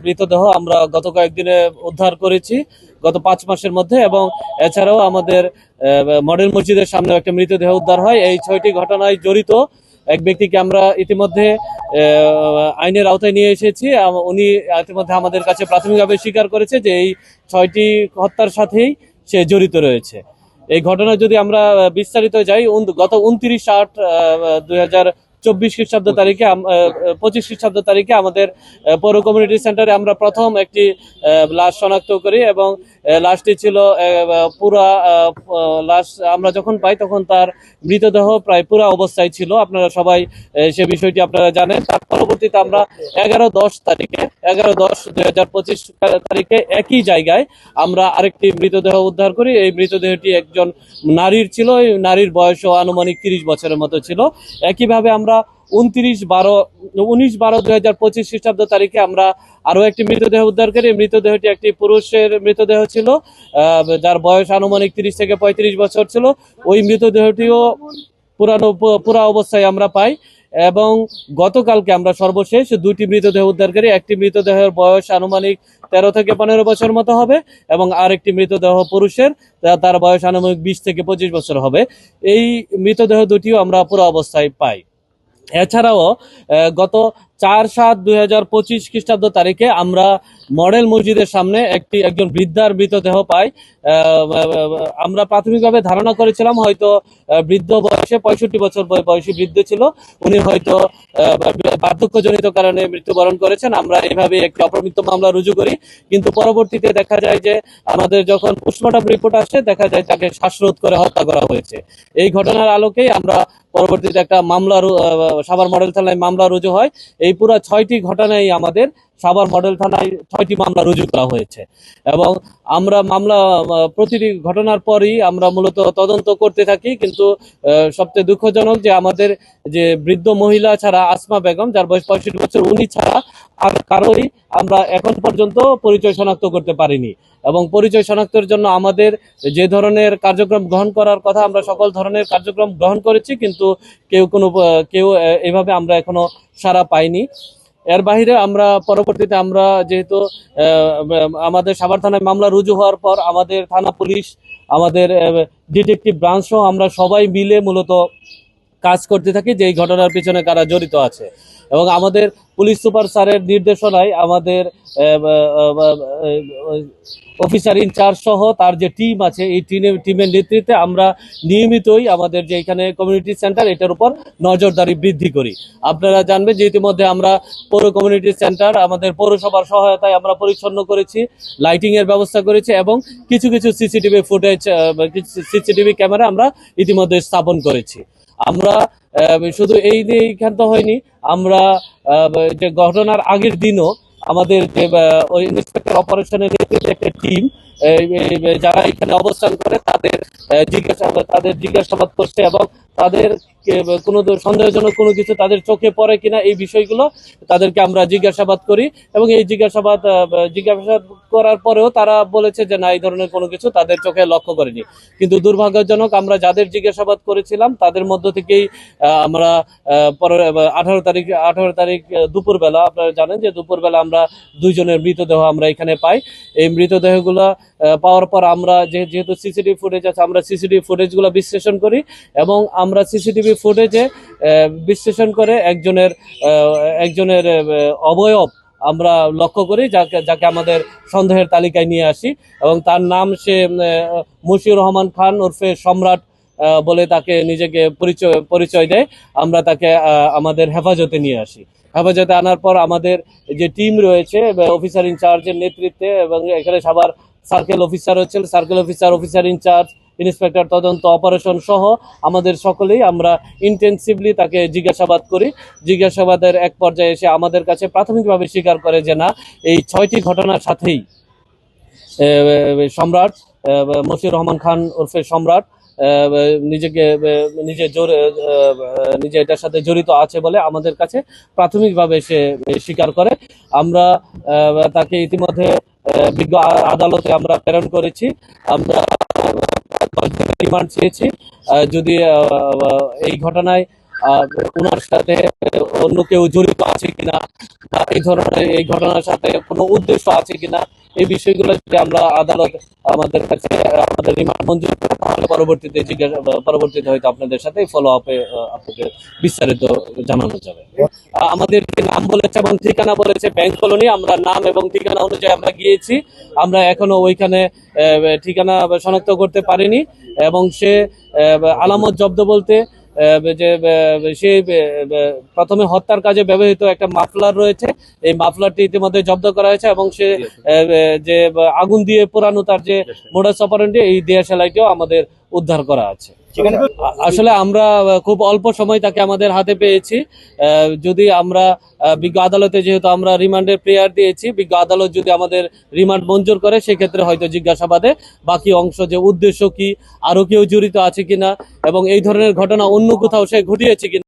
মৃতদেহ আমরা গত কয়েকদিনে উদ্ধার করেছি গত 5 মাসের মধ্যে, এবং এছাড়াও আমাদের মডেল মসজিদের সামনে একটা মৃতদেহ উদ্ধার হয়। এই 6টি ঘটনায় জড়িত এক ব্যক্তিকে আমরা ইতিমধ্যে আইনের আওতায় নিয়ে এসেছি। উনি ইতিমধ্যে আমাদের কাছে প্রাথমিকভাবে স্বীকার করেছে যে এই 6টি হত্যার সাথেই সে জড়িত রয়েছে। এই ঘটনা যদি আমরা বিস্তারিত যাই, গত 29/8/2024 খ্রিস্টাব্দ তারিখে 25 খ্রিস্টাব্দ তারিখে আমাদের পৌর কমিউনিটি সেন্টারে আমরা প্রথম একটি লাশ শনাক্ত করি, এবং লাশটি ছিল পুরা লাশ আমরা যখন পাই তখন তার মৃতদেহ প্রায় পুরা অবস্থায় ছিল। আপনারা সবাই সে বিষয়টি আপনারা জানেন। তার পরবর্তীতে আমরা 11/10/2025 তারিখে একই জায়গায় আমরা আরেকটি মৃতদেহ উদ্ধার করি। এই মৃতদেহটি একজন নারীর ছিল। এই নারীর বয়সও আনুমানিক 30 বছরের মতো ছিল। একইভাবে আমরা 19/12/2025 খ্রিস্টাব্দ তারিখে আমরা আরো একটি মৃতদেহ উদ্ধার করি। এই মৃতদেহটি একটি পুরুষের মৃতদেহ ছিল, যার বয়স আনুমানিক 30 থেকে 35 বছর ছিল। ওই মৃতদেহটিও পুরা অবস্থায় আমরা পাই, এবং গতকালকে আমরা সর্বশেষ 2টি মৃতদেহ উদ্ধার করি। একটি মৃতদেহের বয়স আনুমানিক 13 থেকে 15 বছর মতো হবে, এবং আরেকটি মৃতদেহ পুরুষের, তার বয়স আনুমানিক 20 থেকে 25 বছর হবে। এই মৃতদেহ দুটিও আমরা পুরো অবস্থায় পাই। এছাড়াও গত 4/7/2025 খ্রিস্টাব্দ তারিখে আমরা মডেল মসজিদের সামনে একজন বৃদ্ধার মৃতদেহ পাই। আমরা প্রাথমিকভাবে ধারণা করেছিলাম হয়তো বৃদ্ধ বয়সে 65 বছর বয়সী বৃদ্ধ ছিল, উনি হয়তো বার্ধক্যজনিত কারণে মৃত্যুবরণ করেছেন। আমরা এইভাবে একটি অপমৃত্যু মামলা রুজু করি, কিন্তু পরবর্তীতে দেখা যায় যে আমাদের যখন পোস্টমর্টম রিপোর্ট আসে দেখা যায় তাকে শ্বাসরোধ করে হত্যা করা হয়েছে। এই ঘটনার আলোকেই আমরা পরবর্তীতে একটা মামলা সাভার মডেল থানায় মামলা রুজু হয়। এই পুরো 6টি ঘটনায় আমাদের সাভার মডেল থানায় 6টি মামলা রুজু করা হয়েছে, এবং আমরা মামলা প্রতিটি ঘটনার পরই আমরা মূলত তদন্ত করতে থাকি। কিন্তু সবচেয়ে দুঃখজনক যে আমাদের যে বৃদ্ধ মহিলা ছাড়া, আসমা বেগম যার বয়স 65 বছর, উনি ছাড়া আর কারোই আমরা এখন পর্যন্ত পরিচয় শনাক্ত করতে পারিনি। এবং পরিচয় শনাক্তের জন্য আমাদের যে ধরনের কার্যক্রম গ্রহণ করার কথা আমরা সকল ধরনের কার্যক্রম গ্রহণ করেছি, কিন্তু কেউ এভাবে আমরা এখনো সাড়া পাইনি। এর বাহিরে আমরা পরবর্তীতে আমরা যেহেতু আমাদের সাভার থানায় মামলা রুজু হওয়ার পর আমাদের থানা পুলিশ, আমাদের ডিটেকটিভ ব্রাঞ্চ সহ আমরা সবাই মিলে মূলত কাজ করতে থাকি যে এই ঘটনার পিছনে কারা জড়িত আছে। এবং আমাদের পুলিশ সুপার স্যারের নির্দেশনায় আমাদের অফিসার ইনচার্জ সহ তার যে টিম আছে, এই টিমের নেতৃত্বে আমরা নিয়মিতই আমাদের যে এখানে কমিউনিটি সেন্টার এটার উপর নজরদারি বৃদ্ধি করি। আপনারা জানবেন যে ইতিমধ্যে আমরা পৌর কমিউনিটি সেন্টার আমাদের পৌরসভার সহায়তায় আমরা পরিচ্ছন্ন করেছি, লাইটিং এর ব্যবস্থা করেছি, এবং কিছু সিসিটিভি ফুটেজ, সিসিটিভি ক্যামেরা আমরা ইতিমধ্যে স্থাপন করেছি। আমরা শুধু এই নিয়ে ক্ষান্ত হয়নি, আমরা যে ঘটনার আগের দিনও আমাদের যে ওই ইন্সপেক্টর অপারেশনের নেতৃত্বে একটা টিম যারা এখানে অবস্থান করে তাদের জিজ্ঞাসাবাদ করছে, এবং তাদের কোনো সন্দেহজনক কোনো কিছু তাদের চোখে পড়ে কিনা এই বিষয়গুলো তাদেরকে আমরা জিজ্ঞাসাবাদ করি। এবং এই জিজ্ঞাসাবাদ করার পরেও তারা বলেছে যে না, এই ধরনের কোনো কিছু তাদের চোখে লক্ষ্য করেনি। কিন্তু দুর্ভাগ্যজনক, আমরা যাদের জিজ্ঞাসাবাদ করেছিলাম তাদের মধ্য থেকেই আমরা 18 তারিখ দুপুরবেলা, আপনারা জানেন যে দুপুরবেলা আমরা 2 জনের মৃতদেহ আমরা এখানে পাই। এই মৃতদেহগুলো পাওয়ার পর আমরা যেহেতু সিসিটিভি ফুটেজ আছে, আমরা সিসিটিভি ফুটেজগুলো বিশ্লেষণ করি, এবং আমরা সিসিটিভি ফুটেজে বিশ্লেষণ করে একজনের অবয়ব আমরা লক্ষ্য করি, যাকে আমাদের সন্দেহের তালিকায় নিয়ে আসি, এবং তার নাম সে মশিউর রহমান খান ওরফে সম্রাট বলে তাকে নিজেকে পরিচয় দেয়। আমরা তাকে আমাদের হেফাজতে নিয়ে আসি। হেফাজতে আনার পর আমাদের যে টিম রয়েছে অফিসার ইনচার্জের নেতৃত্বে, এবং এখানে সবার সার্কেল অফিসার হচ্ছে, সার্কেল অফিসার ইনচার্জ, ইন্সপেক্টর তদন্ত অপারেশন সহ আমাদের সকলেই আমরা ইন্টেন্সিভলি তাকে জিজ্ঞাসাবাদ করি। জিজ্ঞাসাবাদের এক পর্যায়ে এসে আমাদের কাছে প্রাথমিকভাবে স্বীকার করে যে না, এই 6টি ঘটনার সাথেই সম্রাট মশিউর রহমান খান ওরফে সম্রাট নিজে এটার সাথে জড়িত আছে বলে আমাদের কাছে প্রাথমিকভাবে সে স্বীকার করে। আমরা তাকে ইতিমধ্যে বিজ্ঞ আদালতে আমরা প্রেরণ করেছি। আমরা রিমান্ড চেয়েছি। যদি এই ঘটনায় ওনার সাথে অন্য কেউ জড়িত আছে কিনা, বা এই ধরনের এই ঘটনার সাথে কোনো উদ্দেশ্য আছে কিনা, এই বিষয়গুলো যদি আমরা আদালত আমাদের কাছে আমাদের রিমান্ড মঞ্জুর করে, তাহলে পরবর্তীতে হয়তো আপনাদের সাথে ফলো আপে আপনাদের বিস্তারিত জানানো যাবে। আমাদের নাম বলেছে এবং ঠিকানা বলেছে ব্যাংক কলোনি, আমরা নাম এবং ঠিকানা অনুযায়ী আমরা গিয়েছি। আমরা এখনো ওইখানে ঠিকানা শনাক্ত করতে পারিনি, এবং সে আলামত জব্দ বলতে যে সে প্রথমে হত্যার কাজে ব্যবহৃত একটা মাফলার রয়েছে, এই মাফলারটি ইতিমধ্যে জব্দ করা হয়েছে, এবং সে যে আগুন দিয়ে পোড়ানো তার যে মোডাস অপারেন্ডি, এই দেয়াশালাইটিও আমাদের উদ্ধার করা আছে। আসলে আমরা খুব অল্প সময় তাকে আমাদের হাতে পেয়েছি। যদি আমরা বিজ্ঞ আদালতে, যেহেতু আমরা রিমান্ডের প্রেয়ার দিয়েছি, বিজ্ঞ আদালত যদি আমাদের রিমান্ড মঞ্জুর করে, সেক্ষেত্রে হয়তো জিজ্ঞাসাবাদে বাকি অংশ, যে উদ্দেশ্য কি, আরো কেউ জড়িত আছে কিনা, এবং এই ধরনের ঘটনা অন্য কোথাও সে ঘটিয়েছে কিনা,